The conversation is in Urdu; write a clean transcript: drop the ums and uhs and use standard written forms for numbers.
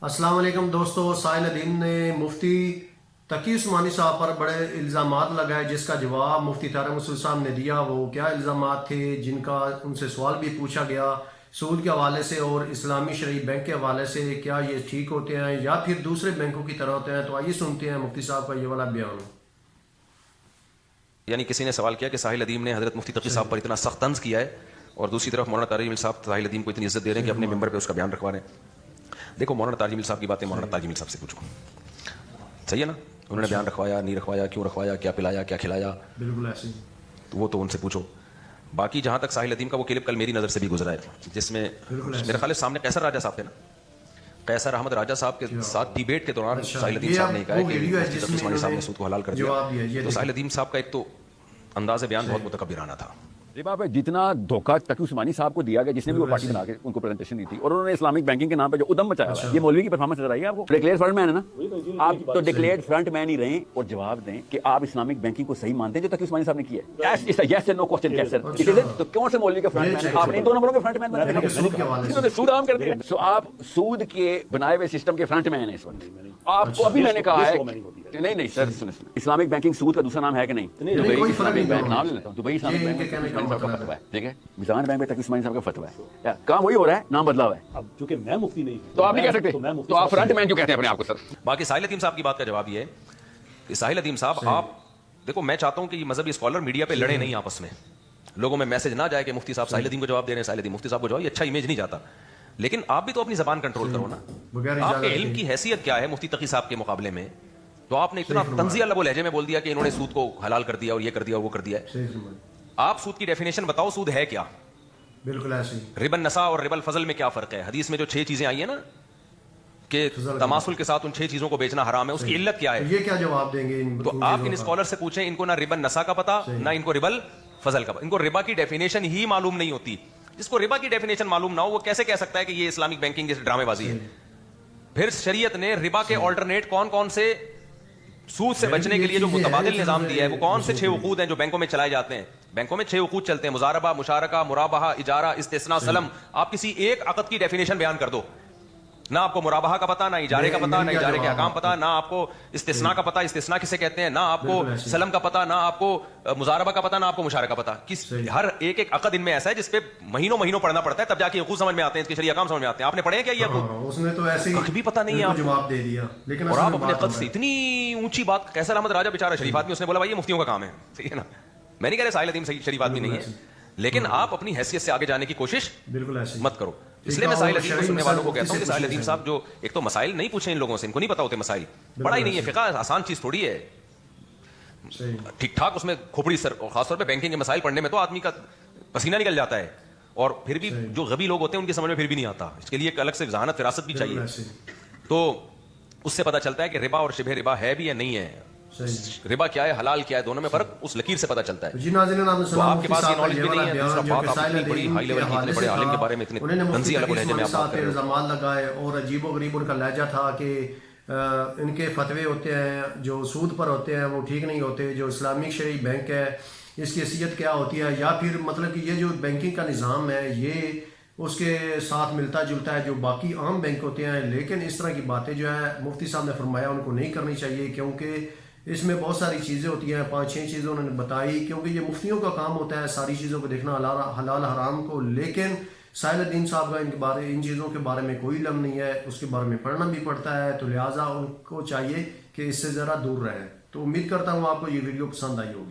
السلام علیکم دوستو، سائل الدین نے مفتی تقی عثمانی صاحب پر بڑے الزامات لگائے، جس کا جواب مفتی طارق مسعود صاحب نے دیا۔ وہ کیا الزامات تھے جن کا ان سے سوال بھی پوچھا گیا سود کے حوالے سے اور اسلامی شرعی بینک کے حوالے سے، کیا یہ ٹھیک ہوتے ہیں یا پھر دوسرے بینکوں کی طرح ہوتے ہیں؟ تو آئیے سنتے ہیں مفتی صاحب کا یہ والا بیان۔ یعنی کسی نے سوال کیا کہ ساحل ادیم نے حضرت مفتی تقی صاحب پر اتنا سخت طنز کیا ہے اور دوسری طرف مولانا تاج مل صاحب ساحل ادیم کو اتنی عزت دے رہے ہیں کہ اپنے ممبر پہ اس کا بیان رکھوا رہے ہیں۔ دیکھو، مولانا تاج مل صاحب کی باتیں مولانا تاج مل صاحب سے پوچھو، صحیح ہے نا؟ انہوں نے بیان رکھوایا نہیں رکھوایا، کیوں رکھوایا، کیا پلایا کیا کھلایا، بالکل ایسے ہی تو وہ تو ان سے پوچھو۔ باقی جہاں تک ساحل ادیم کا وہ کلپ کل میری نظر سے بھی گزرا ہے، جس میں میرے خیال ہے سامنے قیصر راجہ صاحب تھے نا، قیصر احمد راجہ صاحب کے ساتھ ڈیبیٹ کے دوران ساحل ادیم صاحب نے کہا ہے کہ مفتی تقی عثمانی صاحب نے سود کو حلال کر دیا۔ تو ساحل ادیم صاحب کا ایک تو انداز بیان بہت متکبرانہ تھا۔ ربا پہ جتنا دھوکہ تقی عثمانی صاحب کو دیا گیا، جس نے بھی وہ پارٹی بنا کے ان کو پریزنٹیشن دی تھی، اور انہوں نے اسلامک بینکنگ کے نام پہ جو ادم مچایا ہے، یہ مولوی کی پرفارمنس نظر آئی ہے آپ کو؟ ڈکلیئرڈ فرنٹ مین ہے نا، آپ تو ڈکلیئرڈ فرنٹ مین ہی رہیں اور جواب دیں کہ آپ اسلامک بینکنگ کو صحیح مانتے ہیں جو تقی عثمانی صاحب نے کیا ہے۔ یس اینڈ نو کوسچن کیسر، تو کون سے مولوی کا فرنٹ مین ہے؟ آپ نے ان دو نمبروں کے فرنٹ مین بنا دیا، سود عام کر دیا۔ سو آپ سود کے بنائے ہوئے سسٹم کے فرنٹ مین ہیں اس وقت۔ آپ کو ابھی میں نے کہا ہے نہیں سر، اسلامک بینکنگ سود کا دوسرا نام ہے کہ نہیں؟ دبئی اسلامک بینک نام لے لیتا ہوں، دبئی اسلامک بینک کا فتویٰ ہے، ٹھیک ہے؟ میزان بینک پہ تقی عثمانی صاحب کا فتویٰ ہے، کام وہی ہو رہا ہے، نام بدلا ہوا ہے۔ اب چونکہ میں مفتی نہیں تو آپ نہیں کہہ سکتے، تو آپ فرنٹ مین کیوں کہتے ہیں اپنے آپ کو سر؟ باقی ساحل ادیم صاحب کی بات کا جواب یہ ہے کہ ساحل ادیم صاحب، آپ دیکھو، میں چاہتا ہوں کہ یہ مذہبی اسکالر میڈیا پہ لڑے نہیں آپس میں، لوگوں میں میسج نہ جائے کہ مفتی صاحب ساحل ادیم کو جواب دے رہے ہیں، ساحل ادیم مفتی صاحب کو جواب، یہ اچھا امیج نہیں جاتا۔ لیکن آپ بھی تو اپنی زبان کنٹرول کرو نا، آپ کے علم کی حیثیت کیا ہے مفتی تقی صاحب کے مقابلے میں؟ تو آپ نے اتنا طنزیہ لب و لہجے میں بول دیا کہ انہوں نے سود کو حلال کر دیا اور یہ کر دیا اور وہ کر دیا ہے۔ آپ سود کی ڈیفینیشن بتاؤ، سود ہے کیا؟ بالکل ایسے ہی۔ ربا النساء اور ربا الفضل میں کیا فرق ہے؟ حدیث میں جو 6 چیزیں آئی ہیں نا کہ تماثل کے ساتھ ان 6 چیزوں کو بیچنا حرام ہے، اس کی علت کیا ہے؟ یہ کیا جواب دیں گے؟ تو آپ ان اسکالر سے پوچھیں، ان کو نہ ربا النساء کا پتا، نہ ان کو ربا الفضل کا پتا، ان کو ربا کی ڈیفینیشن ہی معلوم نہیں ہوتی۔ جس کو ربا کی ڈیفینیشن معلوم نہ ہو وہ کیسے کہہ سکتا ہے کہ یہ اسلامک بینکنگ جیسے ڈرامے بازی ہے؟ پھر شریعت نے ربا کے آلٹرنیٹ کون کون سے سود سے بچنے کے لیے جو متبادل نظام دیا ہے، وہ کون سے 6 عقود ہیں جو بینکوں میں چلائے جاتے ہیں؟ بینکوں میں 6 عقود چلتے ہیں: مضاربہ، مشارکہ، مرابحہ، اجارہ، استثناء، سلم۔ آپ کسی ایک عقد کی ڈیفینیشن بیان کر دو، نہ آپ کو مرابحہ کا پتا، نہ اجارے کا پتا، نہ اجارے کے احکام پتا، نہ آپ کو استثناء کا پتا، استثناء کسے کہتے ہیں، نہ آپ کو سلم کا پتا، نہ آپ کو مضاربہ کا پتا، نہ آپ کو مشارکہ کا پتا۔ ہر ایک عقد ان میں ایسا ہے جس پہ مہینوں پڑھنا پڑتا ہے، تب جا کے حقوق سمجھ میں آتے ہیں، اس کے شرعی احکام سمجھ میں آتے ہیں۔ آپ نے پڑھے ہیں کیا یہ حقوق؟ اس نے تو ایسے ہی کچھ بھی پتہ نہیں ہے آپ کو، جواب دے دیا۔ لیکن اور آپ اپنے قد سے اتنی اونچی بات، قیصر احمد راجہ بیچارہ شریف آدمی، اس نے بولا بھائی یہ مفتیوں کا کام ہے، صحیح ہے نا؟ میں نہیں کہہ رہا ساحل ادیم شریف آدمی نہیں ہے، لیکن آپ اپنی حیثیت سے آگے جانے کی کوشش بالکل ایسے مت کرو۔ اس لیے میں ساحل ادیم کو سننے والوں کو کہتا ہوں کہ ساحل ادیم صاحب جو ایک تو مسائل نہیں پوچھیں ان لوگوں سے، ان کو نہیں پتا ہوتے مسائل، بڑا ہی نہیں ہے، فقہ آسان چیز تھوڑی ہے، ٹھیک ٹھاک اس میں کھوپڑی سر، اور خاص طور پہ بینکنگ کے مسائل پڑھنے میں تو آدمی کا پسینہ نکل جاتا ہے، اور پھر بھی جو غبی لوگ ہوتے ہیں ان کی سمجھ میں پھر بھی نہیں آتا، اس کے لیے ایک الگ سے ذہانت فراست بھی چاہیے۔ تو اس سے پتہ چلتا ہے کہ ربا اور شبہ ربا ہے بھی یا نہیں ہے، ربا کیا ہے، حلال کیا ہے، دونوں میں فرق اس لکیر سے پتہ چلتا ہے۔ جی ناظرین، تو آپ کے پاس یہ نالج بھی نہیں ہے، دوسرا بات آپ اتنی بڑی ہائی لیول کی، اتنے بڑے عالم کے بارے میں اتنے طنزی الگ لہجے میں آپ بات کر رہے ہو۔ الزامات لگائے اور عجیب و غریب ان کا لہجہ تھا کہ ان کے فتوے ہوتے ہیں جو سود پر ہوتے ہیں وہ ٹھیک نہیں ہوتے، جو اسلامک شرعی بینک ہے اس کی حیثیت کیا ہوتی ہے، یا پھر مطلب کہ یہ جو بینکنگ کا نظام ہے یہ اس کے ساتھ ملتا جلتا ہے جو باقی عام بینک ہوتے ہیں۔ لیکن اس طرح کی باتیں جو ہے مفتی صاحب نے فرمایا ان کو نہیں کرنی چاہیے، کیونکہ اس میں بہت ساری چیزیں ہوتی ہیں، 5-6 چیزیں انہوں نے بتائی، کیونکہ یہ مفتیوں کا کام ہوتا ہے ساری چیزوں کو دیکھنا، حلال حرام کو۔ لیکن ساحل الدین صاحب کا ان چیزوں کے بارے میں کوئی علم نہیں ہے، اس کے بارے میں پڑھنا بھی پڑتا ہے، تو لہٰذا ان کو چاہیے کہ اس سے ذرا دور رہیں۔ تو امید کرتا ہوں آپ کو یہ ویڈیو پسند آئی ہوگی۔